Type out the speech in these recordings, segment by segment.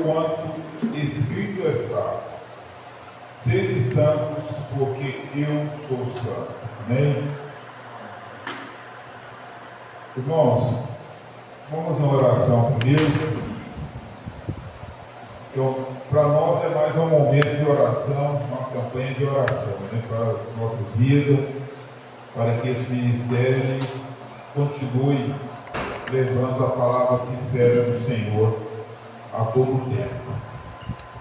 quanto escrito está: sede santos, porque eu sou santo. Amém? Irmãos, vamos à oração primeiro. Então, para nós é mais um momento de oração, uma campanha de oração, né, para as nossas vidas, para que esse ministério continue levando a palavra sincera do Senhor a todo tempo.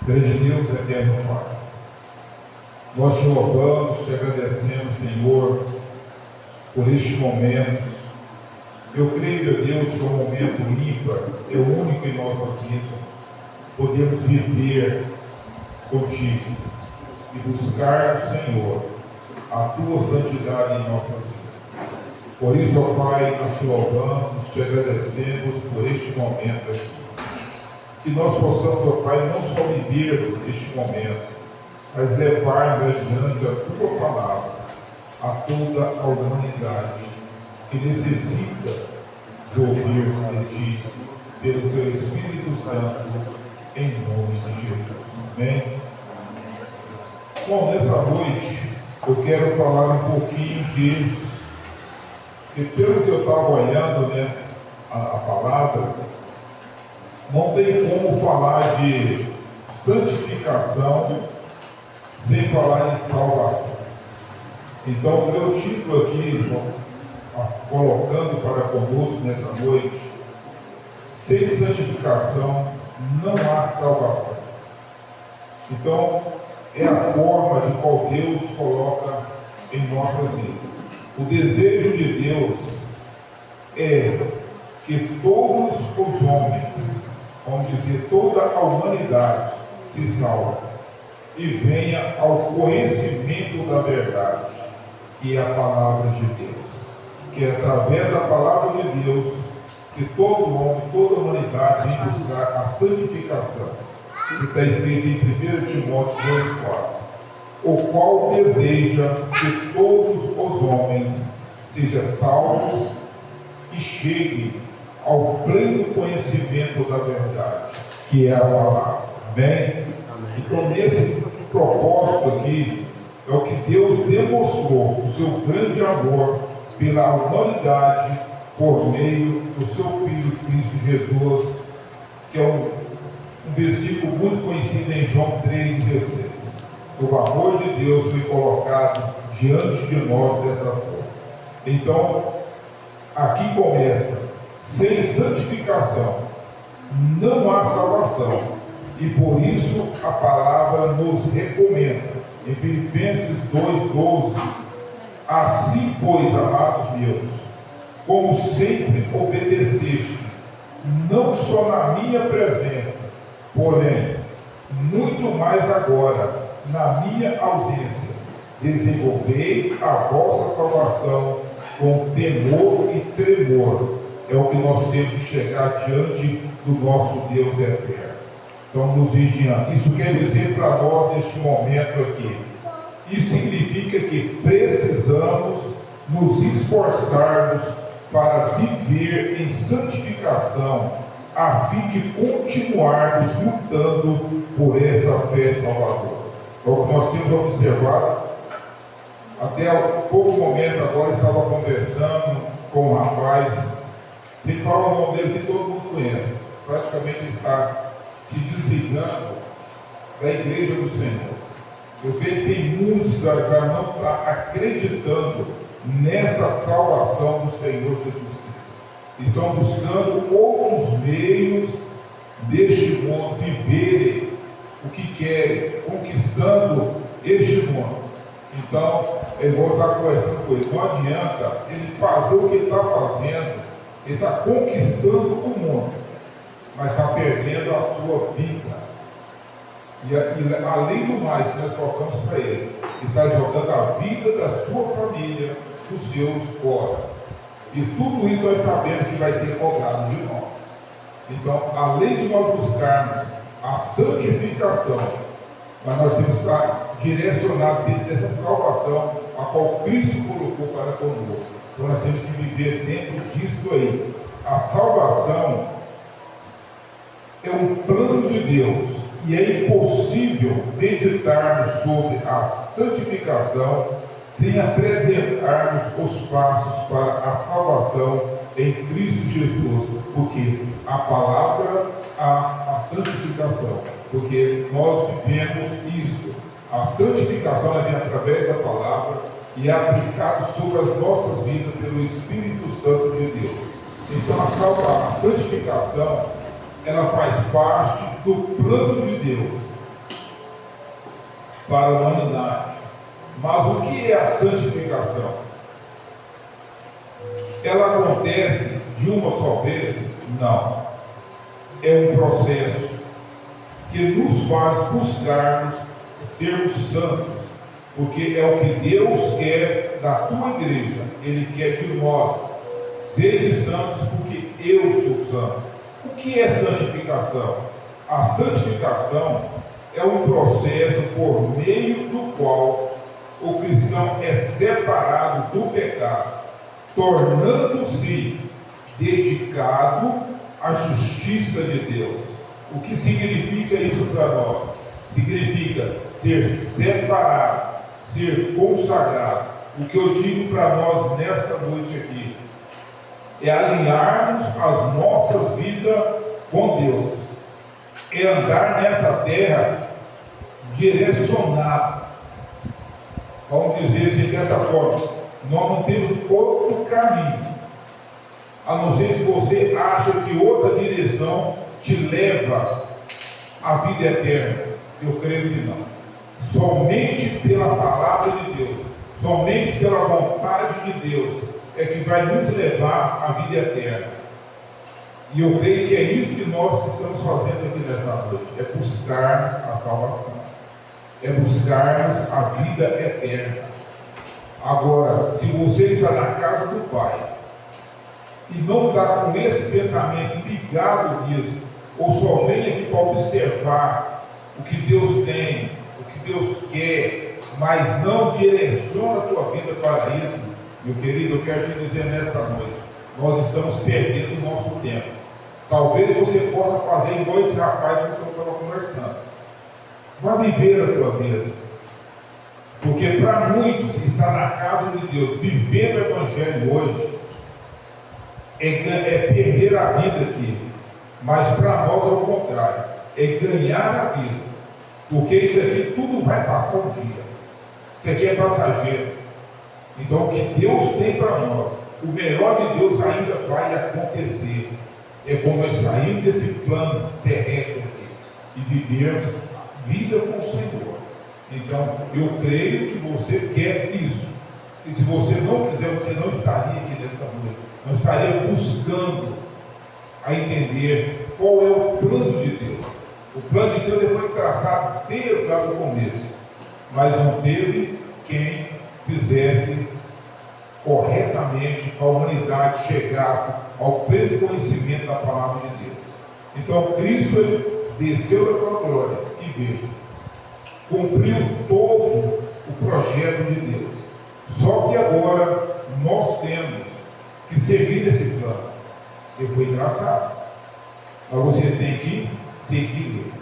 Grande Deus, eterno Pai, nós te louvamos, te agradecemos, Senhor, por este momento. Eu creio, meu Deus, que é um momento ímpar, é o único em nossas vidas. Podemos viver contigo e buscar no Senhor a tua santidade em nossas vidas. Por isso, ó Pai, nós te louvamos, te agradecemos por este momento aqui. Que nós possamos, ó Pai, não só vivermos este momento, mas levarmos adiante a tua palavra a toda a humanidade que necessita de ouvir de ti, pelo teu Espírito Santo, em nome de Jesus. Amém? Bom, nessa noite eu quero falar um pouquinho que pelo que eu estava olhando, né, a palavra, não tem como falar de santificação sem falar em salvação. Então, o meu título aqui, colocando para conosco nessa noite: sem santificação não há salvação. Então, é a forma de qual Deus coloca em nossas vidas. O desejo de Deus é que todos os homens, vamos dizer, toda a humanidade, se salve e venha ao conhecimento da verdade, que é a palavra de Deus. Que é através da palavra de Deus que todo homem, toda a humanidade vem buscar a santificação, que está escrito em 1 Timóteo 2,4, o qual deseja que todos os homens sejam salvos e cheguem ao pleno conhecimento da verdade, que é a palavra. Amém? Então, nesse propósito aqui, é o que Deus demonstrou, o seu grande amor pela humanidade, por meio do seu Filho Cristo Jesus, que é um versículo muito conhecido em João 3,16. O amor de Deus foi colocado diante de nós dessa forma. Então, aqui começa: sem santificação não há salvação, e por isso a palavra nos recomenda, em Filipenses 2,12: assim, pois, amados meus, como sempre obedeceste, não só na minha presença, porém, muito mais agora, na minha ausência, desenvolvei a vossa salvação com temor e tremor. É o que nós temos que chegar diante do nosso Deus eterno. Então, nos vigiando. Isso quer dizer para nós, neste momento aqui, isso significa que precisamos nos esforçarmos para viver em santificação, a fim de continuarmos lutando por essa fé salvadora. É o que nós temos observado. Até há pouco momento agora estava conversando com um rapaz, se fala o nome dele que todo mundo conhece, praticamente está se desligando da igreja do Senhor. Eu vejo que tem muitos que já não estão acreditando nesta salvação do Senhor Jesus Cristo. Estão buscando outros meios deste mundo, viverem o que querem, conquistando este mundo. Então, eu vou estar conversando com ele. Não adianta ele fazer o que ele está fazendo, ele está conquistando o mundo, mas está perdendo a sua vida. E além do mais que nós colocamos para ele, está jogando a vida da sua família, dos seus fora. E tudo isso nós sabemos que vai ser cobrado de nós. Então, além de nós buscarmos a santificação, mas nós temos que estar direcionados dentro dessa salvação a qual Cristo colocou para conosco. Então nós temos que viver dentro disso aí. A salvação é um plano de Deus e é impossível meditarmos sobre a santificação sem apresentarmos os passos para a salvação em Cristo Jesus, porque a palavra a santificação, porque nós vivemos isso. A santificação vem através da palavra e é aplicado sobre as nossas vidas pelo Espírito Santo de Deus. Então a santificação, ela faz parte do plano de Deus para a humanidade. Mas o que é a santificação? Ela acontece de uma só vez? Não. É um processo que nos faz buscarmos sermos santos, porque é o que Deus quer da tua igreja. Ele quer de nós serem santos, porque eu sou santo. O que é santificação? A santificação é um processo por meio do qual o cristão é separado do pecado, tornando-se dedicado à justiça de Deus. O que significa isso para nós? Significa ser separado, ser consagrado. O que eu digo para nós nessa noite aqui é alinharmos as nossas vidas com Deus, é andar nessa terra direcionado. Vamos dizer assim, dessa forma, nós não temos outro caminho, a não ser que você acha que outra direção te leva à vida eterna. Eu creio que não. Somente pela palavra de Deus, somente pela vontade de Deus, é que vai nos levar à vida eterna. E eu creio que é isso que nós estamos fazendo aqui nessa noite, é buscarmos a salvação, é buscarmos a vida eterna. Agora, se você está na casa do Pai e não está com esse pensamento ligado nisso, ou só vem aqui para observar o que Deus tem, o que Deus quer, mas não direciona a tua vida para isso, meu querido, eu quero te dizer nessa noite, nós estamos perdendo o nosso tempo. Talvez você possa fazer igual esse rapaz que eu estava conversando. Vá viver a tua vida. Porque para muitos estar na casa de Deus, viver o Evangelho hoje, é perder a vida aqui. Mas para nós é o contrário, é ganhar a vida. Porque isso aqui tudo vai passar um dia. Isso aqui é passageiro. Então o que Deus tem para nós, o melhor de Deus ainda vai acontecer. É como nós saímos desse plano terrestre aqui e vivermos a vida com o Senhor. Então, eu creio que você quer isso. E se você não quiser, você não estaria aqui nessa noite. Não estaria buscando a entender qual é o plano de Deus. O plano de Deus ele foi traçado desde lá no começo. Mas não teve quem fizesse corretamente a humanidade chegasse ao pleno conhecimento da palavra de Deus. Então, Cristo ele desceu da sua glória e veio. Cumpriu todo o projeto de Deus. Só que agora nós temos que seguir esse plano. Ele foi traçado. Mas você tem que seguir.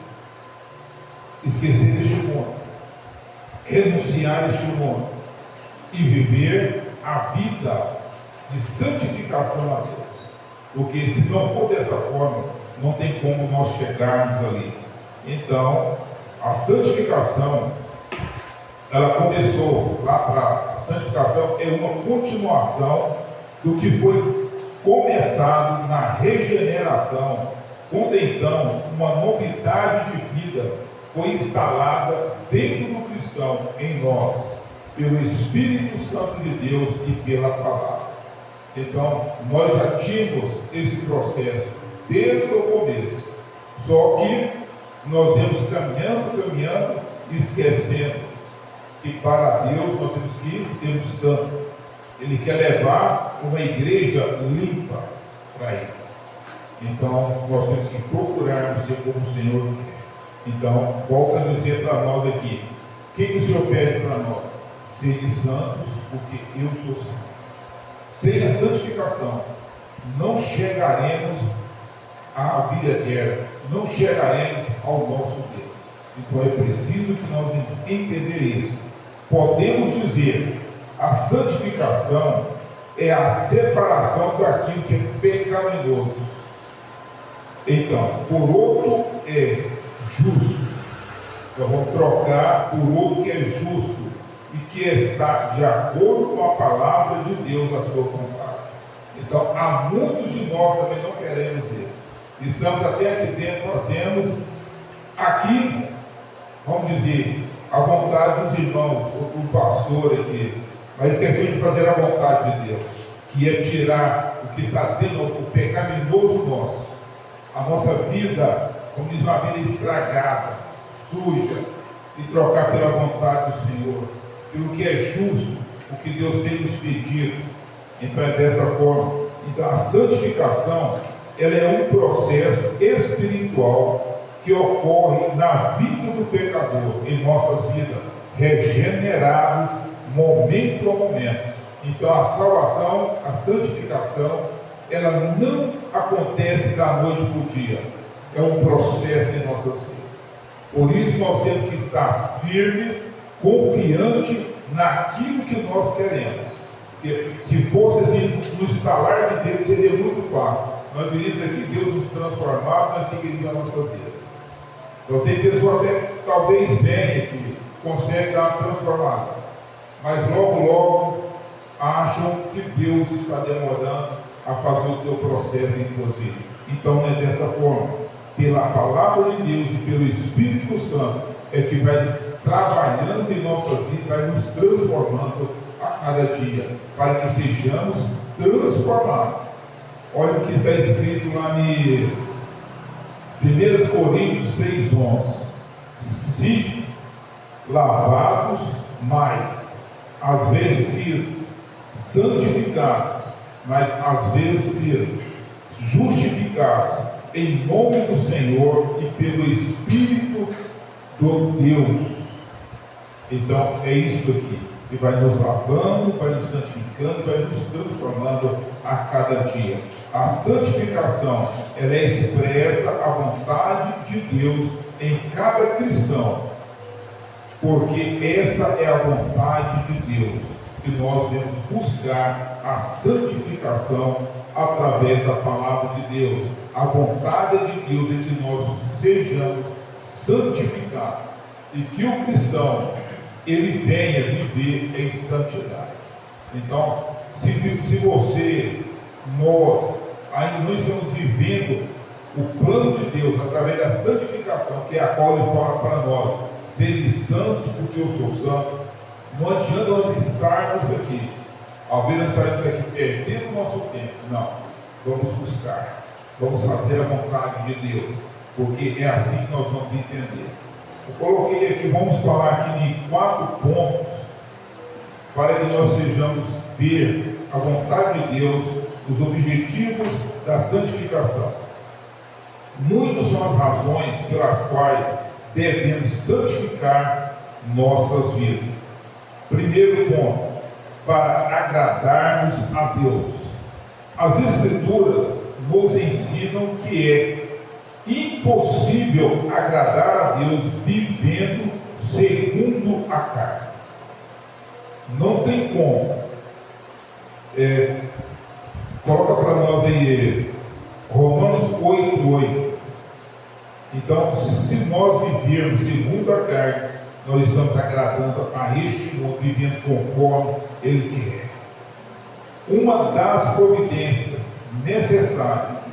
Esquecer deste mundo. Renunciar a este mundo. E viver a vida de santificação a Deus. Porque se não for dessa forma, não tem como nós chegarmos ali. Então, a santificação, ela começou lá atrás. A santificação é uma continuação do que foi começado na regeneração, quando então uma novidade de vida foi instalada dentro do cristão, em nós, pelo Espírito Santo de Deus e pela palavra. Então, nós já tínhamos esse processo desde o começo, só que nós íamos caminhando, esquecendo que para Deus nós temos que sermos santos. Ele quer levar uma igreja limpa para Ele. Então, nós temos que procurarmos ser como o Senhor quer. Então, volta a dizer para nós aqui, o que o Senhor pede para nós? Sede santos, porque eu sou santo. Sem a santificação, não chegaremos à vida eterna, não chegaremos ao nosso Deus. Então é preciso que nós entendamos isso. Podemos dizer, a santificação é a separação daquilo que é pecaminoso. Então, por outro é justo. Então vamos trocar por outro que é justo e que está de acordo com a palavra de Deus, a sua vontade. Então, há muitos de nós também não queremos isso. Estamos até aqui dentro, fazemos aqui, vamos dizer, a vontade dos irmãos, o pastor aqui, mas esquecemos de fazer a vontade de Deus, que é tirar o que está dentro, o pecaminoso nosso, a nossa vida, como diz, uma vida estragada, suja, e trocar pela vontade do Senhor, pelo que é justo, o que Deus tem nos pedido. Então é dessa forma. Então a santificação, ela é um processo espiritual que ocorre na vida do pecador, em nossas vidas, regenerados momento a momento. Então a salvação, a santificação, ela não acontece da noite para o dia, é um processo em nossas vidas. Por isso nós temos que estar firme, confiante naquilo que nós queremos. Se fosse assim, no estalar de Deus, seria muito fácil. Nós veríamos aqui Deus nos transformar, nós seguiríamos a nossa vida. Então tem pessoas até talvez venha que consegue dar uma transformada, mas logo acham que Deus está demorando a fazer o teu processo em tua vida. Então não é dessa forma. Pela palavra de Deus e pelo Espírito Santo é que vai trabalhando em nossas vidas, vai nos transformando a cada dia, para que sejamos transformados. Olha o que está escrito lá em 1 Coríntios 6,11: se lavados, mais, às vezes sido santificados, mas às vezes sido justificados em nome do Senhor e pelo Espírito do Deus. Então é isso aqui, que vai nos lavando, vai nos santificando, vai nos transformando a cada dia. A santificação, ela expressa a vontade de Deus em cada cristão, porque essa é a vontade de Deus, que nós devemos buscar a santificação através da palavra de Deus. A vontade de Deus é que nós sejamos santificados e que o cristão ele venha viver em santidade. Então, se você, nós ainda não estamos vivendo o plano de Deus através da santificação, que é a qual ele fala para nós, serem santos porque eu sou santo, não adianta nós estarmos aqui, ao ver nós estarmos aqui perdendo o nosso tempo. Não, vamos buscar, vamos fazer a vontade de Deus, porque é assim que nós vamos entender. Eu coloquei aqui, vamos falar aqui de 4 pontos, para que nós sejamos ver a vontade de Deus, os objetivos da santificação. Muitas são as razões pelas quais devemos santificar nossas vidas. Primeiro ponto, para agradarmos a Deus. As Escrituras nos ensinam que é impossível agradar a Deus vivendo segundo a carne. Não tem como. Coloca para nós aí Romanos 8:8. Então, se nós vivermos segundo a carne, nós estamos agradando a este mundo, vivendo conforme Ele quer. Uma das providências necessárias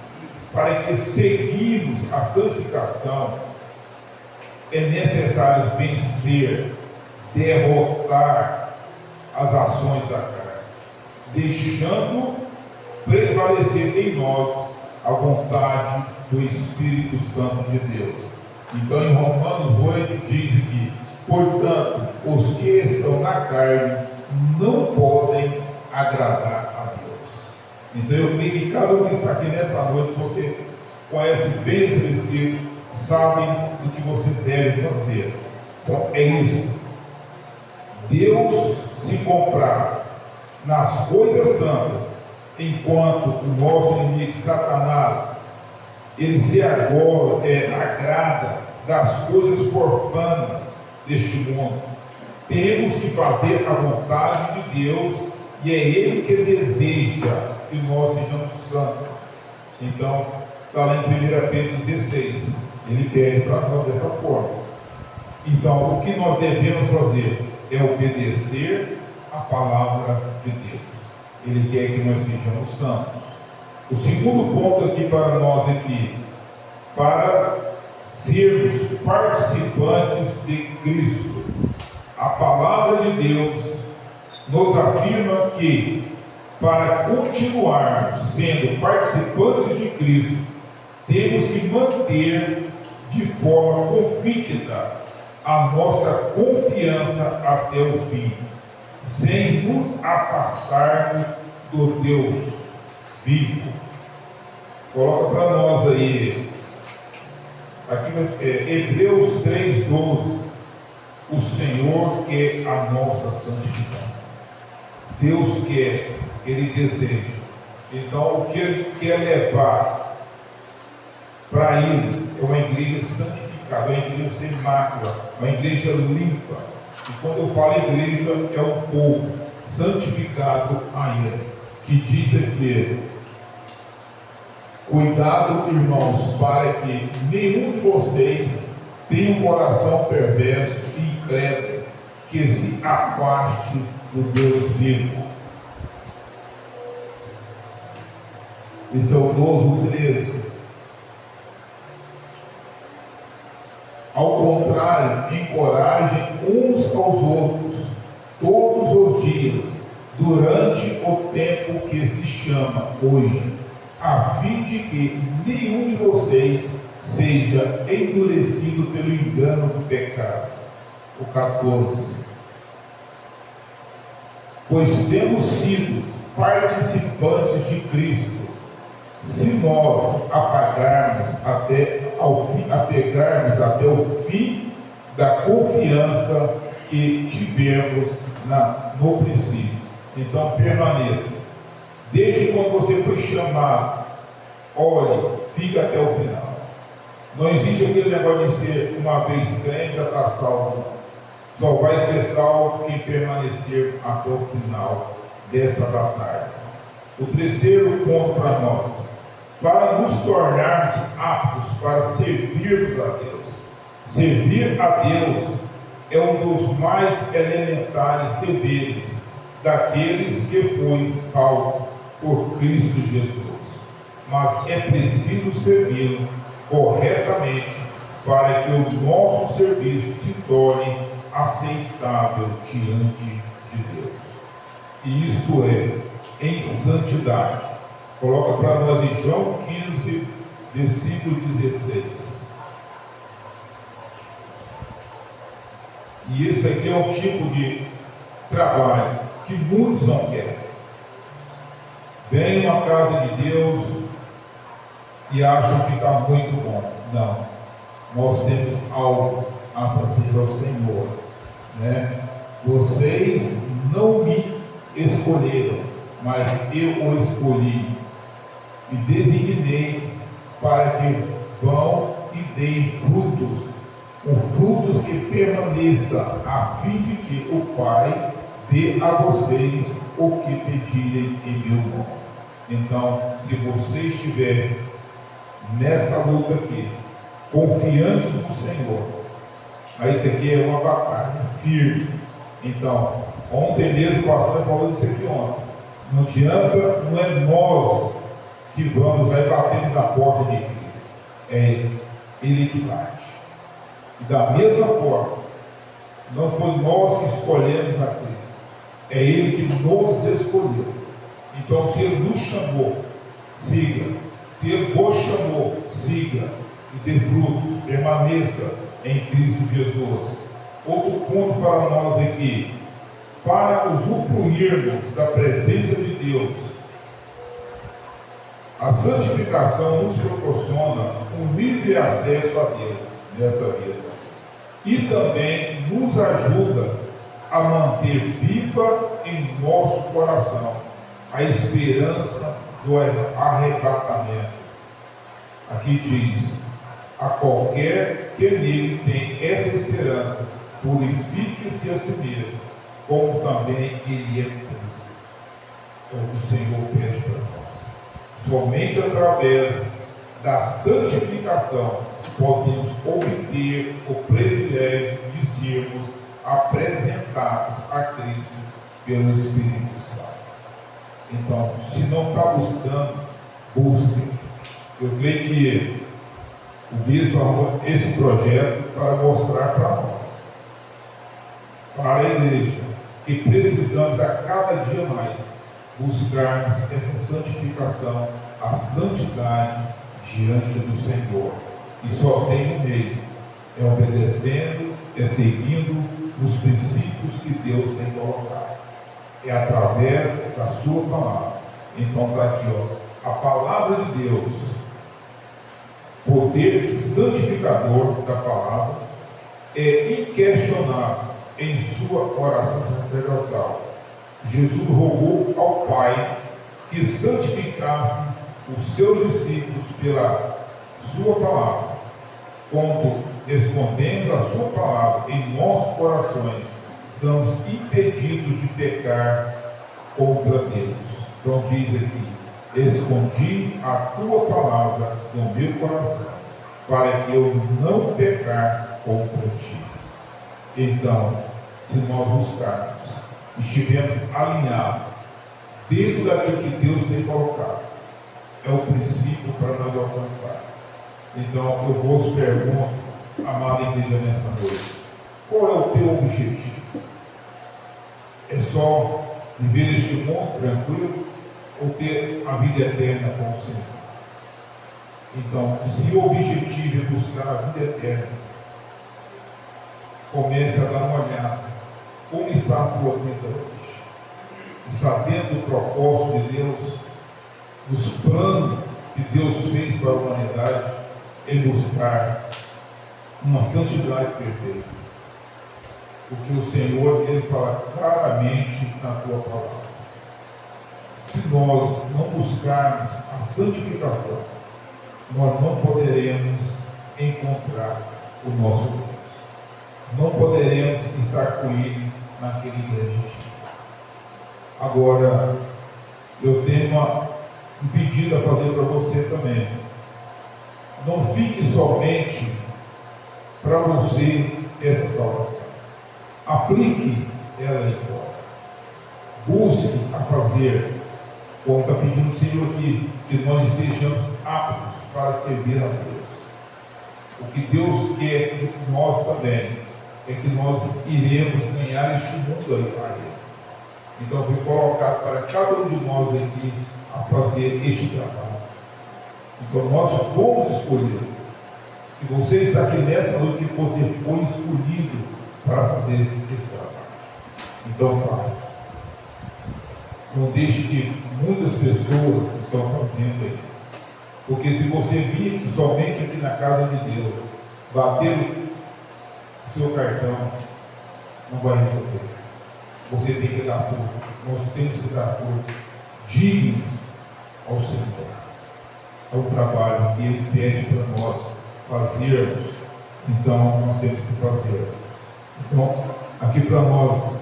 para que seguimos a santificação é necessário vencer, derrotar as ações da carne, deixando prevalecer em nós a vontade do Espírito Santo de Deus. Então em Romanos 8 diz que, portanto, os que estão na carne não podem agradar a Deus. Então eu creio que cada um que está aqui nessa noite, você conhece bem esse versículo, sabe do que você deve fazer. Então é isso. Deus se compraz nas coisas santas, enquanto o nosso inimigo Satanás ele se agrada das coisas profanas deste mundo. Temos que fazer a vontade de Deus, e é Ele que deseja que nós sejamos santos. Então, está lá em 1 Pedro 16, ele pede para nós dessa forma. Então, o que nós devemos fazer é obedecer a palavra de Deus. Ele quer que nós sejamos santos. O segundo ponto aqui para nós para sermos participantes de Cristo. A palavra de Deus nos afirma que, para continuarmos sendo participantes de Cristo, temos que manter de forma convicta a nossa confiança até o fim, sem nos afastarmos do Deus vivo. Coloca para nós aí, aqui Hebreus 3:12. O Senhor quer a nossa santificação. Deus quer, Ele deseja. Então, o que Ele quer levar para Ele é uma igreja santificada, uma igreja sem mácula, uma igreja limpa. E quando eu falo igreja, é um povo santificado a Ele, que diz aqui: cuidado, irmãos, para que nenhum de vocês tenha um coração perverso e incrédulo, que se afaste do Deus vivo. Esse é o 12:13. Ao contrário, encorajem uns aos outros todos os dias, durante o tempo que se chama hoje, a fim de que nenhum de vocês seja endurecido pelo engano do pecado. O 14. Pois temos sido participantes de Cristo, se nós apegarmos até o fim da confiança que tivemos no princípio. Então permaneça. Desde quando você foi chamado, olhe, fica até o final. Não existe aquele negócio de ser uma vez crente já está salvo. Só vai ser salvo quem permanecer até o final dessa batalha. O terceiro ponto para nós: para nos tornarmos aptos para servirmos a Deus. Servir a Deus é um dos mais elementares deveres daqueles que foi salvo por Cristo Jesus. Mas é preciso servi-lo corretamente para que o nosso serviço se torne aceitável diante de Deus. E isto é, em santidade. Coloca para nós em João 15, versículo 16. E esse aqui é um tipo de trabalho que muitos não querem. Vêm à casa de Deus e acham que está muito bom. Não. Nós temos algo a fazer ao Senhor, né? Vocês não me escolheram, mas eu o escolhi e designei para que vão e deem frutos, frutos que permaneçam, a fim de que o Pai dê a vocês o que pedirem em meu nome. Então, se você estiver nessa luta aqui, confiantes no Senhor, aí isso aqui é uma batalha firme. Então, ontem mesmo o pastor falou isso aqui ontem. Não adianta, não é nós que vamos lá e batemos na porta de Cristo. É Ele que bate. E da mesma forma, não foi nós que escolhemos a Cristo. É Ele que nos escolheu. Então, se Ele nos chamou, siga. Se Ele vos chamou, siga. E dê frutos, permaneça em Cristo Jesus. Outro ponto para nós aqui: para usufruirmos da presença de Deus, a santificação nos proporciona um livre acesso a Deus nesta vida e também nos ajuda a manter viva em nosso coração a esperança do arrebatamento. Aqui diz: a qualquer que nele tem essa esperança, purifique-se a si mesmo, como também ele é puro. É o que o Senhor pede para nós. Somente através da santificação podemos obter o privilégio de sermos apresentados a Cristo pelo Espírito Santo. Então, se não está buscando, busque. Eu creio que o bispo arrumou esse projeto para mostrar para nós, para a igreja, que precisamos a cada dia mais buscarmos essa santificação, a santidade diante do Senhor. E só tem um meio: é obedecendo, é seguindo os princípios que Deus tem colocado. É através da sua palavra. Então está aqui, ó, a palavra de Deus, poder santificador da palavra, é inquestionável em sua oração sacerdotal. Jesus rogou ao Pai que santificasse os seus discípulos pela sua palavra. Quando respondemos a sua palavra em nossos corações, somos impedidos de pecar contra Deus. Então diz aqui: escondi a tua palavra no meu coração, para que eu não pecar contra ti. Então, se nós buscarmos, estivermos alinhados dentro daquilo que Deus tem colocado, é o princípio para nós alcançar. Então, eu vos pergunto, amada igreja, nessa noite: qual é o teu objetivo? É só viver este mundo tranquilo ou ter a vida eterna com o Senhor? Então, se o objetivo é buscar a vida eterna, comece a dar uma olhada como está a tua vida hoje. Está dentro do propósito de Deus, dos planos que Deus fez para a humanidade, em buscar uma santidade perfeita. Porque o Senhor, Ele fala claramente na tua palavra. Se nós não buscarmos a santificação, nós não poderemos encontrar o nosso Deus. Não poderemos estar com Ele naquele grande dia. Agora, eu tenho um pedido a fazer para você também. Não fique somente para você essa salvação. Aplique ela em fora. Busque a fazer, como está pedindo o Senhor aqui, que nós estejamos aptos para servir a Deus. O que Deus quer de nós também é que nós iremos ganhar este mundo aí para Ele. Então foi colocado para cada um de nós aqui a fazer este trabalho. Então nós fomos escolhidos. Se você está aqui nessa noite, que você foi escolhido para fazer esse trabalho, então faça. Não deixe que muitas pessoas estão fazendo aí. Porque se você vir somente aqui na casa de Deus, bater o seu cartão, não vai resolver. Você tem que dar fruto. Nós temos que dar fruto dignos ao Senhor. É o trabalho que Ele pede para nós fazermos. Então nós temos que fazer. Então, aqui para nós,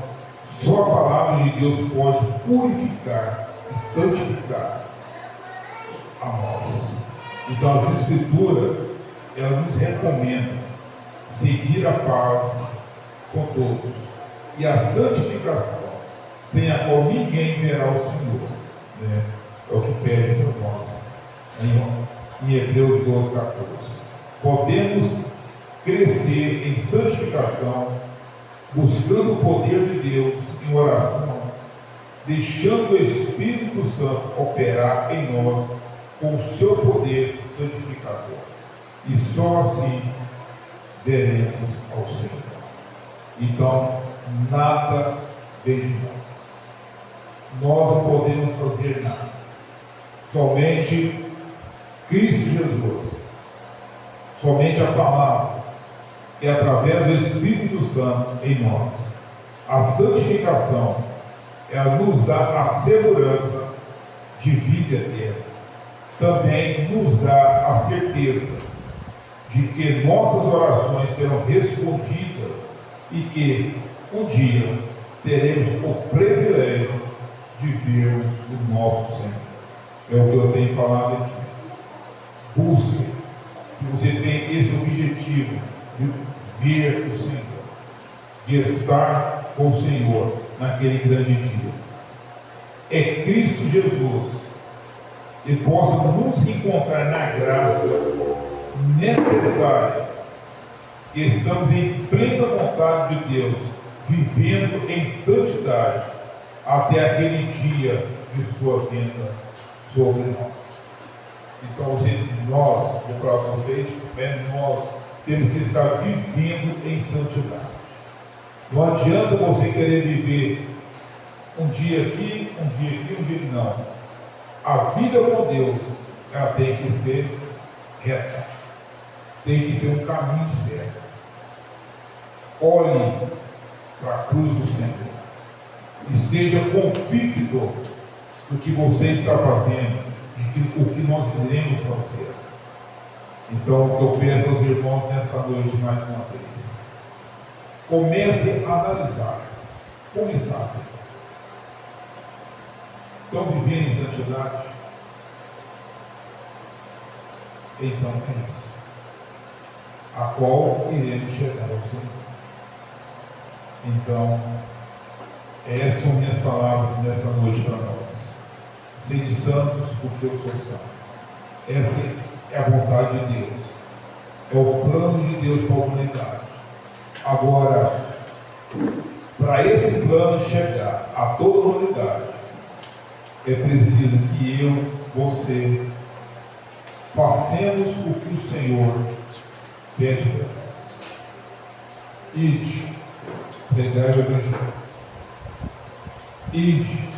só a palavra de Deus pode purificar e santificar a nós. Então as Escrituras, elas nos recomendam seguir a paz com todos e a santificação, sem a qual ninguém verá o Senhor, né? É o que pede para nós em Hebreus 12:14. Podemos crescer em santificação, buscando o poder de Deus em oração, deixando o Espírito Santo operar em nós com o seu poder santificador. E só assim veremos ao Senhor. Então, nada vem de nós. Nós não podemos fazer nada. Somente Cristo Jesus. Somente a palavra. E através do Espírito Santo em nós. A santificação, ela nos dá a segurança de vida eterna. também nos dá a certeza de que nossas orações serão respondidas e que um dia teremos o privilégio de vermos o nosso Senhor. É o que eu tenho falado aqui. Busque, se você tem esse objetivo de ver o Senhor, de estar com o Senhor naquele grande dia. É Cristo Jesus que possa nos encontrar na graça necessária, que estamos em plena vontade de Deus, vivendo em santidade até aquele dia de sua vinda sobre nós. Então, nós, vou falar para vocês, nós temos que estar vivendo em santidade. Não adianta você querer viver um dia aqui, um dia aqui, um dia aqui, não. A vida com Deus, ela tem que ser reta. Tem que ter um caminho certo. Olhe para a cruz do Senhor. Esteja convicto do que você está fazendo, o que nós iremos fazer. Então, eu peço aos irmãos nessa noite mais uma vez. Comece a analisar. Como está? Estão vivendo em santidade? Então é isso. A qual iremos chegar ao Senhor. Então, essas são minhas palavras nessa noite para nós. Sede santos, porque eu sou santo. Essa é a vontade de Deus. É o plano de Deus para a humanidade. Agora, para esse plano chegar a toda a humanidade, é preciso que eu, você, façamos o que o Senhor pede para nós. Ide, pregai o Evangelho. Ide,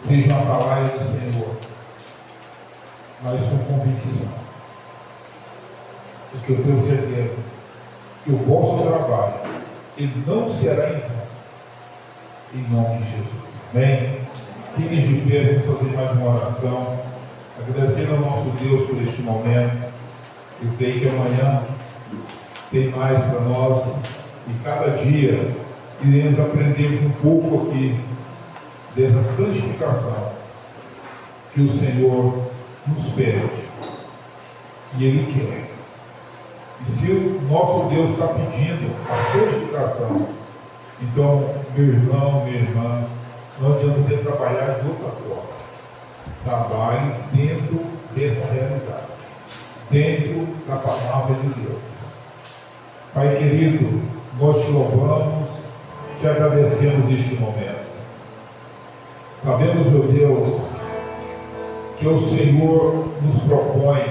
seja uma palavra do Senhor, mas com convicção. Porque eu tenho certeza que o vosso trabalho, ele não será em vão. Em nome de Jesus. Amém? Fiquem de pé, vamos fazer mais uma oração, agradecendo ao nosso Deus por este momento. Eu creio que amanhã tem mais para nós, e cada dia iremos aprender um pouco aqui dessa santificação que o Senhor nos pede, e Ele quer. E se o nosso Deus está pedindo a santificação, então, meu irmão, minha irmã, não adianta você trabalhar de outra forma. Trabalhe dentro dessa realidade, dentro da palavra de Deus. Pai querido, nós te louvamos, te agradecemos este momento. Sabemos, meu Deus, que o Senhor nos propõe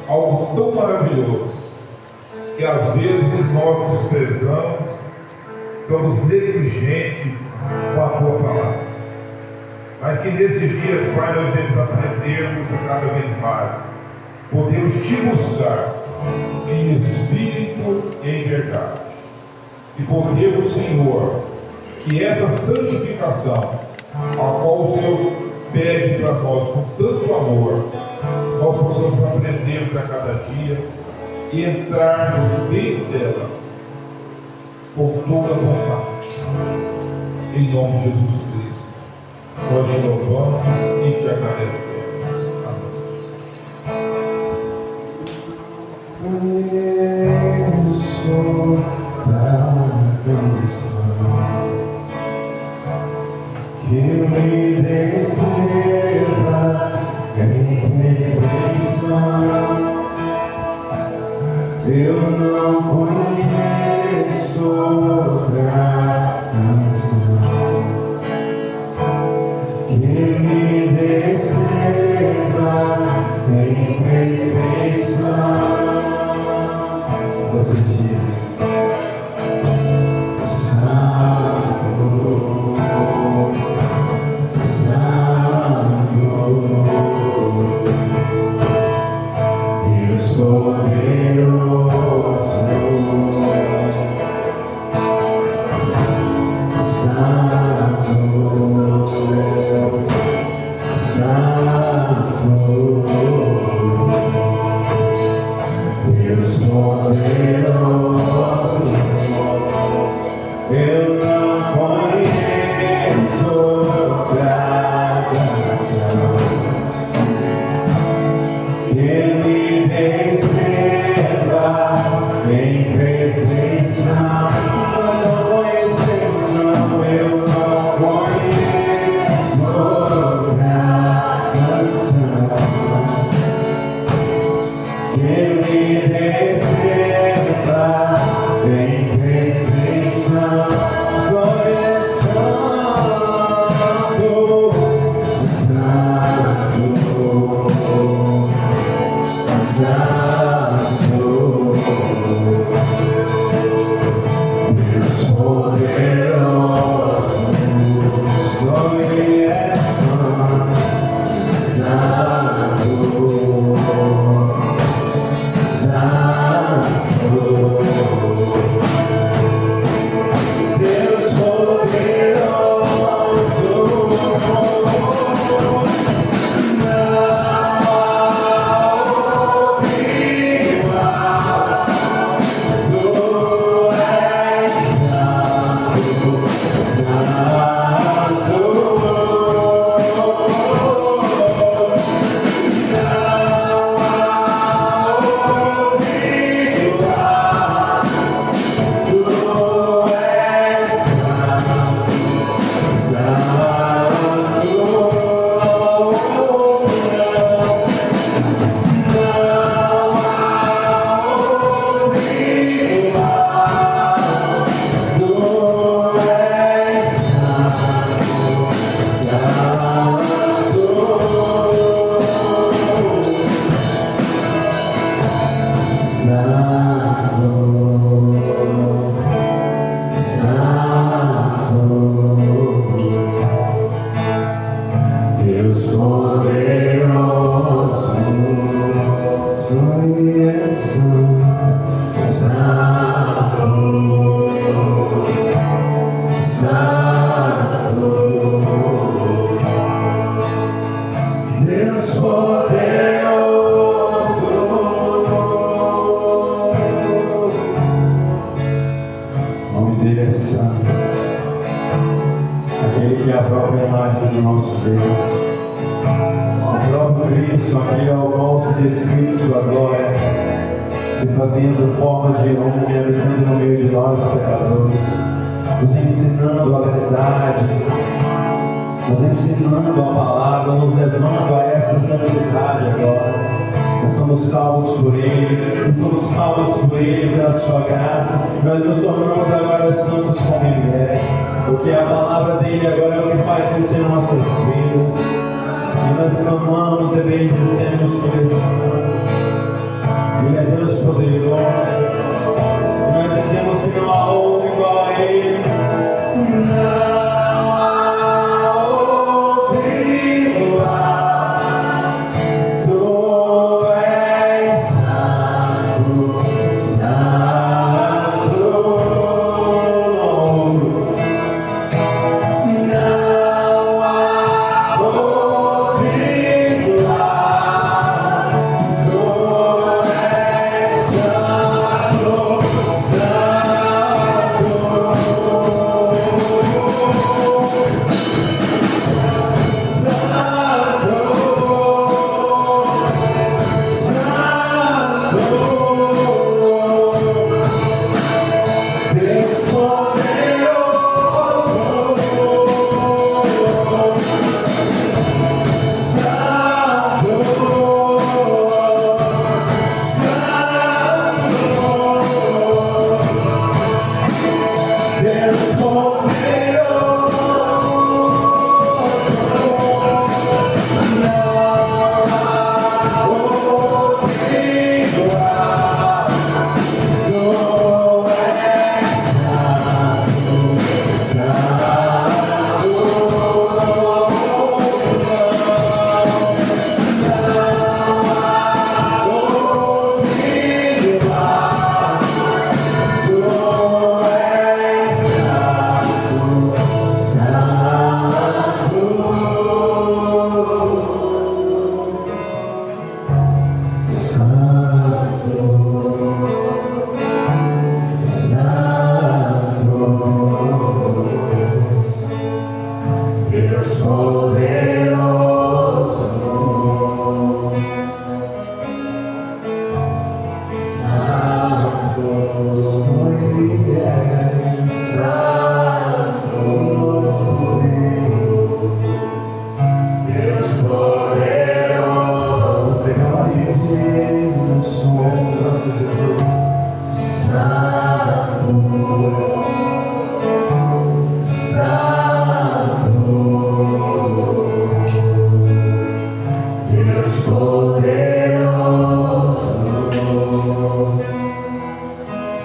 algo tão maravilhoso, que às vezes nós desprezamos, somos negligentes com a tua palavra. Mas que nesses dias, Pai, nós devemos aprendermos cada vez mais. Podemos te buscar em espírito e em verdade. E podemos, Senhor, que essa santificação, a qual o Senhor pede para nós com tanto amor, nós possamos aprender a cada dia e entrarmos dentro dela com toda a vontade. Em nome de Jesus Cristo, nós te louvamos e te agradecemos. Eu sou da canção que me descreva em perfeição. Eu não conheço outra canção que me descreva em perfeição. Você diz: Santo, Santo, Deus poderoso. poderoso, eu não conheço outra canção que me descreva em perfeição. Nós não conhecemos, não, eu não conheço outra canção que me descreva em perfeição. Só é santo, santo, santo, Deus poderoso. Só Ele é santo, santo, Deus poderoso. Não há outro igual. Tu és santo, santo. Deus poderoso, só Ele é santo, santo, Deus poderoso. O nome dele é santo, aquele que é a própria imagem do nosso Deus. O próprio Cristo, aquele ao qual se descreve sua glória, se fazendo forma de homem, habitando no meio de nós, pecadores, nos ensinando a verdade, nos ensinando a palavra, nos levando a essa santidade agora. Nós somos salvos por Ele, e somos salvos por Ele pela sua graça. Nós nos tornamos agora santos como Ele é, porque a palavra dele agora é o que faz isso em nossas vidas. E nós clamamos e bendizemos que Ele é santo. Ele é Deus poderoso. E nós dizemos que não há outro igual a Ele. Não há outro igual. Tu és santo, santo. Não há outro igual. Tu és santo.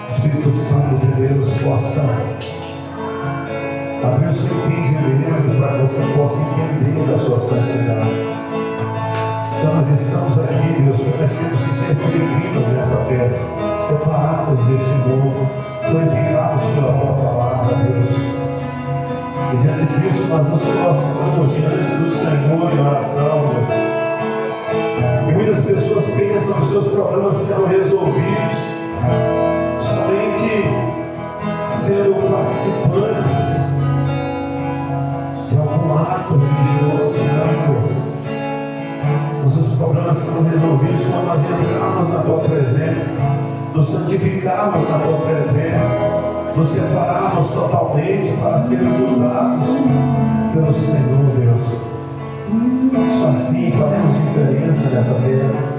Espírito Santo de Deus possa abrir o seu entendimento para que você possa entender da sua santidade. Se nós estamos aqui, Deus, nós temos que ser peregrinos nessa terra, separados desse mundo, purificados pela tua palavra, Deus. E diante disso, nós nos prostramos diante do Senhor em oração, Deus. E muitas pessoas pensam que os seus problemas serão resolvidos somente sendo participantes de algum ato religioso. Não, Deus. Nossos problemas serão resolvidos quando nós entrarmos na tua presença, nos santificarmos na tua presença, nos separarmos totalmente para sermos usados pelo Senhor, Deus. Só assim faremos diferença nessa terra.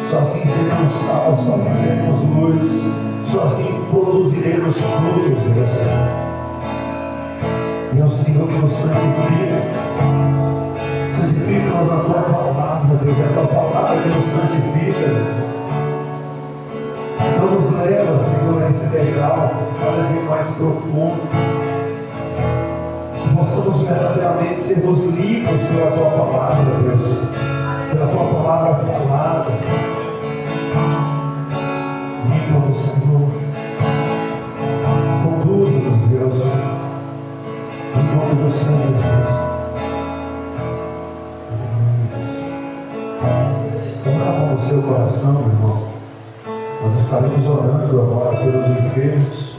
Só assim seremos salvos, só assim seremos luz, só assim produziremos frutos, Deus. E é o Senhor que nos santifica. Santifica-nos na tua palavra, Deus. É a tua palavra que nos santifica, Deus. Então nos leva, Senhor, a esse degrau cada dia mais profundo. Que possamos verdadeiramente sermos livres pela tua palavra, Deus. Pela tua palavra falada. Limpa-nos, Senhor. Conduza-nos, Deus. Em nome do Senhor Jesus. Abra o seu coração, meu irmão. Nós estaremos orando agora pelos enfermos.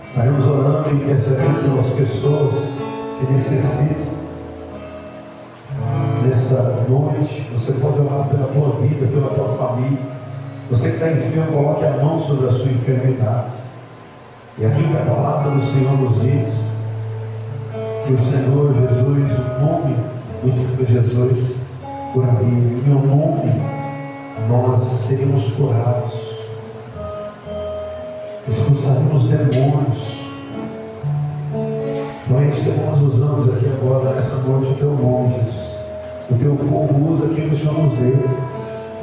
Estaremos orando e intercedendo pelas pessoas que necessitam. Nessa noite, você pode orar pela tua vida, pela tua família. Você que está enfermo, coloque a mão sobre a sua enfermidade. E aquilo que a palavra do Senhor nos diz, que o Senhor Jesus, o nome do Filho Jesus, curaria. Em meu nome, nós seremos curados. Expulsaremos demônios. Então é isso que nós usamos aqui agora, nessa noite, o teu nome, Jesus. O teu povo usa aquilo que o Senhor nos deu.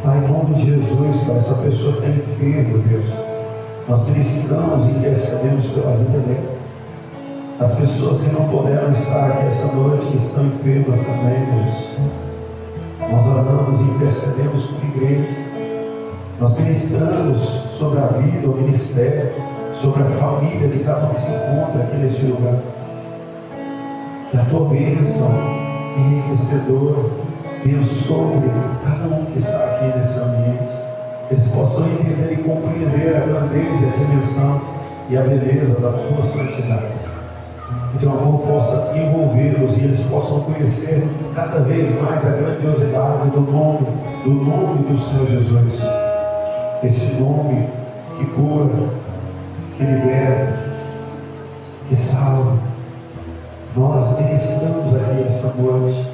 Pai, em nome de Jesus, para essa pessoa que está enferma, Deus, nós ministramos e intercedemos pela vida dela. As pessoas que não puderam estar aqui essa noite, que estão enfermas também, Deus, nós oramos e intercedemos com a igreja. Nós ministramos sobre a vida, o ministério, sobre a família de cada um que se encontra aqui neste lugar. Que a tua bênção enriquecedora venha sobre cada um que está aqui nesse ambiente. Eles possam entender e compreender a grandeza, a dimensão e a beleza da tua santidade. Que teu amor possa envolvê-los e eles possam conhecer cada vez mais a grandiosidade do nome do Senhor Jesus. Esse nome que cura, que liberta, que salva. Nós ministramos aqui essa noite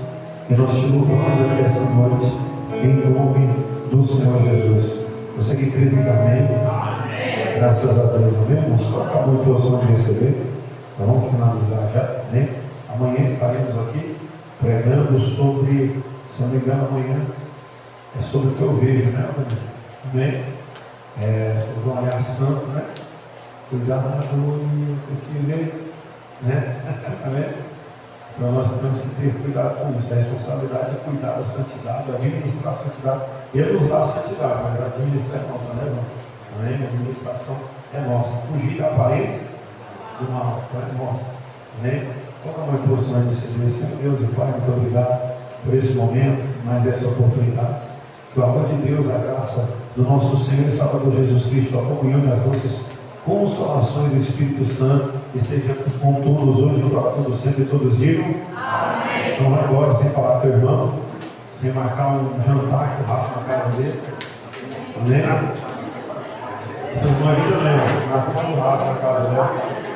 e nós te louvamos aqui essa noite em nome do Senhor Jesus. Você que crê, diga amém. Graças a Deus, amém, irmãos? Só acabou a posição de receber. Então vamos finalizar já, né? Amanhã estaremos aqui pregando sobre, se não me engano, amanhã é sobre o que eu vejo, né? Amém? Sobre um olhar santo, né? Cuidado do que vê, né? Amém? Então nós temos que ter cuidado com isso. A responsabilidade é cuidar da santidade, administrar a santidade. Ele nos dá a santidade, mas a administração é nossa, né, irmão? Amém? A administração é nossa. Fugir da aparência do mal, é nossa. Amém? Coloca uma posição de dizer, Senhor Deus e Pai, muito obrigado por esse momento, mais essa oportunidade. Que o amor de Deus, a graça do nosso Senhor e Salvador Jesus Cristo, a comunhão e as nossas consolações do Espírito Santo esteja com todos hoje, para todos sempre, todos digam amém. Então vai agora sem falar com o teu irmão, sem marcar um jantar que tu racha na casa dele. Amém? Seu irmão ainda lembra, marca um churrasco na casa dela.